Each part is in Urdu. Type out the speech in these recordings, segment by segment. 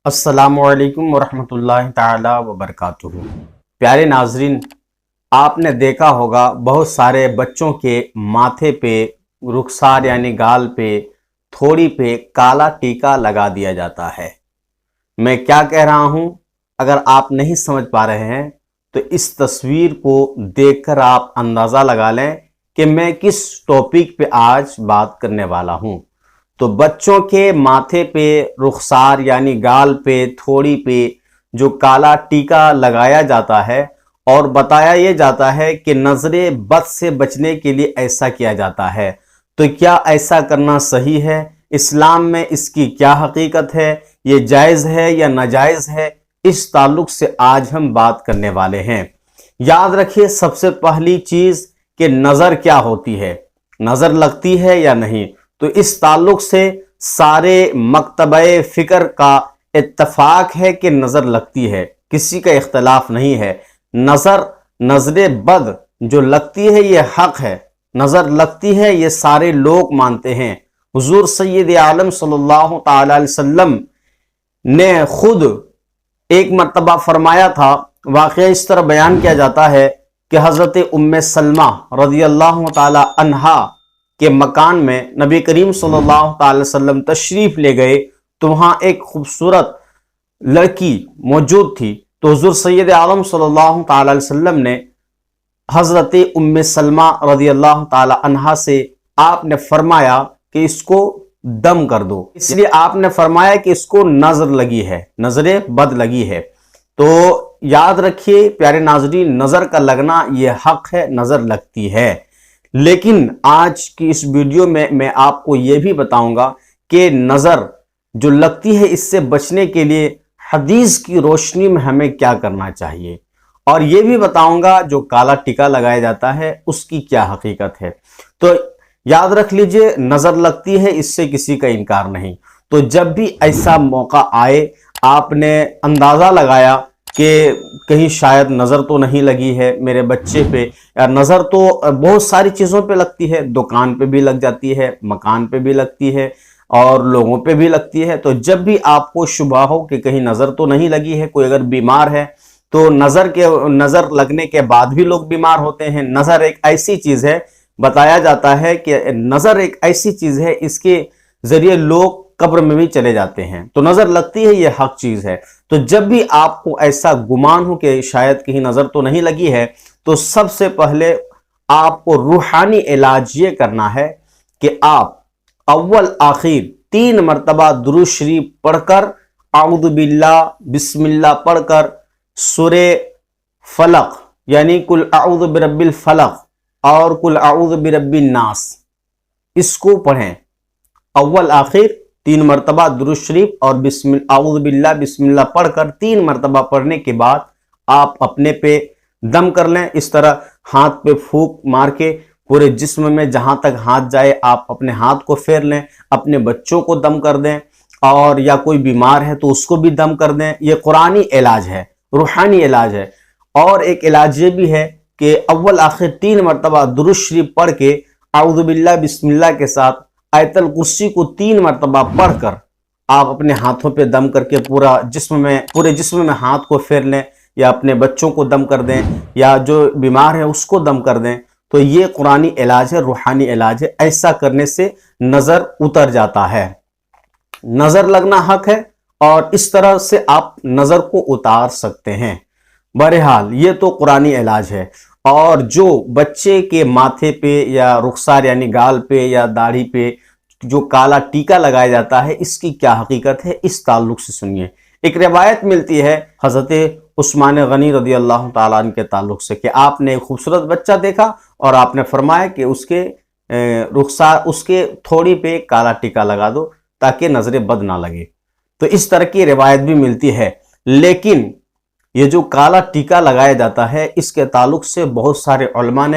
السلام علیکم ورحمۃ اللہ تعالی وبرکاتہ۔ پیارے ناظرین، آپ نے دیکھا ہوگا بہت سارے بچوں کے ماتھے پہ، رخسار یعنی گال پہ، تھوڑی پہ کالا ٹیکا لگا دیا جاتا ہے۔ میں کیا کہہ رہا ہوں؟ اگر آپ نہیں سمجھ پا رہے ہیں تو اس تصویر کو دیکھ کر آپ اندازہ لگا لیں کہ میں کس ٹاپک پہ آج بات کرنے والا ہوں۔ تو بچوں کے ماتھے پہ، رخسار یعنی گال پہ، تھوڑی پہ جو کالا ٹیکا لگایا جاتا ہے اور بتایا یہ جاتا ہے کہ نظر بد سے بچنے کے لیے ایسا کیا جاتا ہے، تو کیا ایسا کرنا صحیح ہے؟ اسلام میں اس کی کیا حقیقت ہے؟ یہ جائز ہے یا ناجائز ہے؟ اس تعلق سے آج ہم بات کرنے والے ہیں۔ یاد رکھیے، سب سے پہلی چیز کہ نظر کیا ہوتی ہے، نظر لگتی ہے یا نہیں۔ تو اس تعلق سے سارے مکتبہ فکر کا اتفاق ہے کہ نظر لگتی ہے، کسی کا اختلاف نہیں ہے۔ نظر بد جو لگتی ہے یہ حق ہے، نظر لگتی ہے یہ سارے لوگ مانتے ہیں۔ حضور سید عالم صلی اللہ تعالی علیہ وسلم نے خود ایک مرتبہ فرمایا تھا، واقعہ اس طرح بیان کیا جاتا ہے کہ حضرت ام سلمہ رضی اللہ تعالی عنہا کے مکان میں نبی کریم صلی اللہ تعالی وسلم تشریف لے گئے تو وہاں ایک خوبصورت لڑکی موجود تھی۔ تو حضور سید عالم صلی اللہ تعالی وسلم نے حضرت ام سلمہ رضی اللہ تعالی عنہا سے آپ نے فرمایا کہ اس کو دم کر دو، اس لیے آپ نے فرمایا کہ اس کو نظر لگی ہے، نظر بد لگی ہے۔ تو یاد رکھیے پیارے ناظرین، نظر کا لگنا یہ حق ہے، نظر لگتی ہے۔ لیکن آج کی اس ویڈیو میں میں آپ کو یہ بھی بتاؤں گا کہ نظر جو لگتی ہے اس سے بچنے کے لیے حدیث کی روشنی میں ہمیں کیا کرنا چاہیے، اور یہ بھی بتاؤں گا جو کالا ٹیکا لگایا جاتا ہے اس کی کیا حقیقت ہے۔ تو یاد رکھ لیجئے، نظر لگتی ہے، اس سے کسی کا انکار نہیں۔ تو جب بھی ایسا موقع آئے، آپ نے اندازہ لگایا کہ کہیں شاید نظر تو نہیں لگی ہے میرے بچے پہ، یا نظر تو بہت ساری چیزوں پہ لگتی ہے، دکان پہ بھی لگ جاتی ہے، مکان پہ بھی لگتی ہے، اور لوگوں پہ بھی لگتی ہے۔ تو جب بھی آپ کو شبہ ہو کہ کہیں نظر تو نہیں لگی ہے، کوئی اگر بیمار ہے تو نظر لگنے کے بعد بھی لوگ بیمار ہوتے ہیں۔ نظر ایک ایسی چیز ہے، بتایا جاتا ہے کہ نظر ایک ایسی چیز ہے، اس کے ذریعے لوگ قبر میں بھی چلے جاتے ہیں۔ تو نظر لگتی ہے، یہ حق چیز ہے۔ تو جب بھی آپ کو ایسا گمان ہو کہ شاید کہیں نظر تو نہیں لگی ہے، تو سب سے پہلے آپ کو روحانی علاج یہ کرنا ہے کہ آپ اول آخر 3 مرتبہ درود شریف پڑھ کر، اعوذ باللہ بسم اللہ پڑھ کر، سورہ فلق یعنی قل اعوذ برب الفلق اور قل اعوذ برب الناس، اس کو پڑھیں۔ اول آخر 3 مرتبہ درود شریف اور اعوذ باللہ بسم اللہ پڑھ کر 3 مرتبہ پڑھنے کے بعد آپ اپنے پہ دم کر لیں۔ اس طرح ہاتھ پہ پھونک مار کے پورے جسم میں جہاں تک ہاتھ جائے آپ اپنے ہاتھ کو پھیر لیں، اپنے بچوں کو دم کر دیں، اور یا کوئی بیمار ہے تو اس کو بھی دم کر دیں۔ یہ قرآنی علاج ہے، روحانی علاج ہے۔ اور ایک علاج یہ بھی ہے کہ اول آخر 3 مرتبہ درود شریف پڑھ کے اعوذ باللہ بسم اللہ کے ساتھ آیت الکرسی کو 3 مرتبہ پڑھ کر آپ اپنے ہاتھوں پہ دم کر کے پورے جسم میں ہاتھ کو پھیر لیں، یا اپنے بچوں کو دم کر دیں، یا جو بیمار ہے اس کو دم کر دیں۔ تو یہ قرآنی علاج ہے، روحانی علاج ہے۔ ایسا کرنے سے نظر اتر جاتا ہے۔ نظر لگنا حق ہے، اور اس طرح سے آپ نظر کو اتار سکتے ہیں۔ بہرحال یہ تو قرآنی علاج ہے۔ اور جو بچے کے ماتھے پہ یا رخسار یعنی گال پہ یا داڑھی پہ جو کالا ٹیکا لگایا جاتا ہے، اس کی کیا حقیقت ہے، اس تعلق سے سنیے۔ ایک روایت ملتی ہے حضرت عثمان غنی رضی اللہ تعالیٰ عنہ کے تعلق سے کہ آپ نے ایک خوبصورت بچہ دیکھا اور آپ نے فرمایا کہ اس کے رخسار، اس کے تھوڑی پہ کالا ٹیکا لگا دو تاکہ نظر بد نہ لگے۔ تو اس طرح کی روایت بھی ملتی ہے۔ لیکن یہ جو کالا ٹیکا لگایا جاتا ہے، اس کے تعلق سے بہت سارے علماء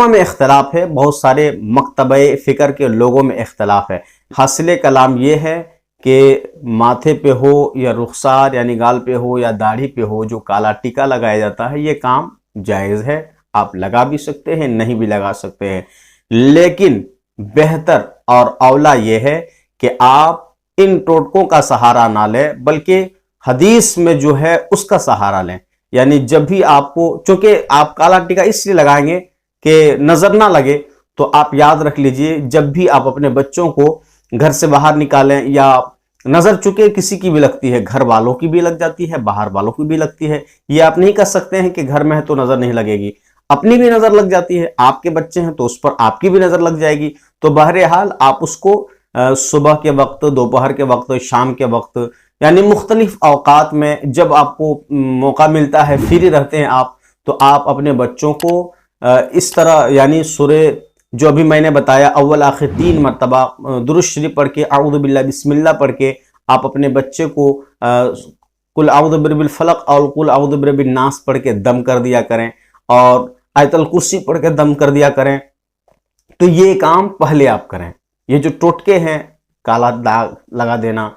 میں اختلاف ہے، بہت سارے مکتبہ فکر کے لوگوں میں اختلاف ہے۔ حاصل کلام یہ ہے کہ ماتھے پہ ہو یا رخسار یعنی گال پہ ہو یا داڑھی پہ ہو، جو کالا ٹیکا لگایا جاتا ہے یہ کام جائز ہے، آپ لگا بھی سکتے ہیں، نہیں بھی لگا سکتے ہیں۔ لیکن بہتر اور اولا یہ ہے کہ آپ ان ٹوٹکوں کا سہارا نہ لیں بلکہ حدیث میں جو ہے اس کا سہارا لیں. یعنی جب بھی آپ کو، چونکہ آپ کالا ٹیکا اس لیے لگائیں گے کہ نظر نہ لگے، تو آپ یاد رکھ لیجئے جب بھی آپ اپنے بچوں کو گھر سے باہر نکالیں، یا نظر چکے کسی کی بھی لگتی ہے، گھر والوں کی بھی لگ جاتی ہے، باہر والوں کی بھی لگتی ہے، یہ آپ نہیں کر سکتے ہیں کہ گھر میں ہے تو نظر نہیں لگے گی، اپنی بھی نظر لگ جاتی ہے، آپ کے بچے ہیں تو اس پر آپ کی بھی نظر لگ جائے گی. تو بہرحال آپ اس کو صبح کے وقت، دوپہر کے وقت، شام کے وقت، یعنی مختلف اوقات میں جب آپ کو موقع ملتا ہے، فری رہتے ہیں آپ، تو آپ اپنے بچوں کو اس طرح، یعنی سورہ جو ابھی میں نے بتایا اول آخر 3 مرتبہ درود شریف پڑھ کے، اعوذ باللہ بسم اللہ پڑھ کے، آپ اپنے بچے کو قل اعوذ برب الفلق اور قل اعوذ برب الناس پڑھ کے دم کر دیا کریں، اور آیت الکرسی پڑھ کے دم کر دیا کریں. تو یہ کام پہلے آپ کریں. یہ جو ٹوٹکے ہیں، کالا داغ لگا دینا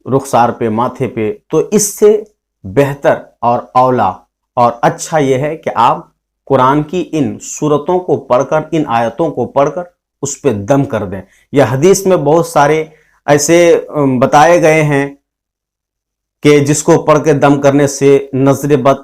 رخسار پہ، ماتھے پہ، تو اس سے بہتر اور اولا اور اچھا یہ ہے کہ آپ قرآن کی ان صورتوں کو پڑھ کر، ان آیتوں کو پڑھ کر اس پہ دم کر دیں. یہ حدیث میں بہت سارے ایسے بتائے گئے ہیں کہ جس کو پڑھ کے دم کرنے سے نظر بد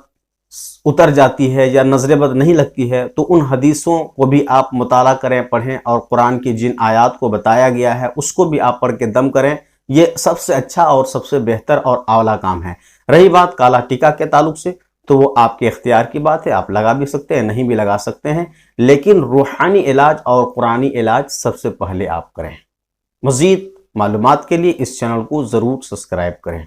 اتر جاتی ہے یا نظر بد نہیں لگتی ہے. تو ان حدیثوں کو بھی آپ مطالعہ کریں، پڑھیں، اور قرآن کی جن آیات کو بتایا گیا ہے اس کو بھی آپ پڑھ کے دم کریں. یہ سب سے اچھا اور سب سے بہتر اور اعلیٰ کام ہے. رہی بات کالا ٹیکا کے تعلق سے، تو وہ آپ کے اختیار کی بات ہے، آپ لگا بھی سکتے ہیں، نہیں بھی لگا سکتے ہیں، لیکن روحانی علاج اور قرآنی علاج سب سے پہلے آپ کریں. مزید معلومات کے لیے اس چینل کو ضرور سبسکرائب کریں.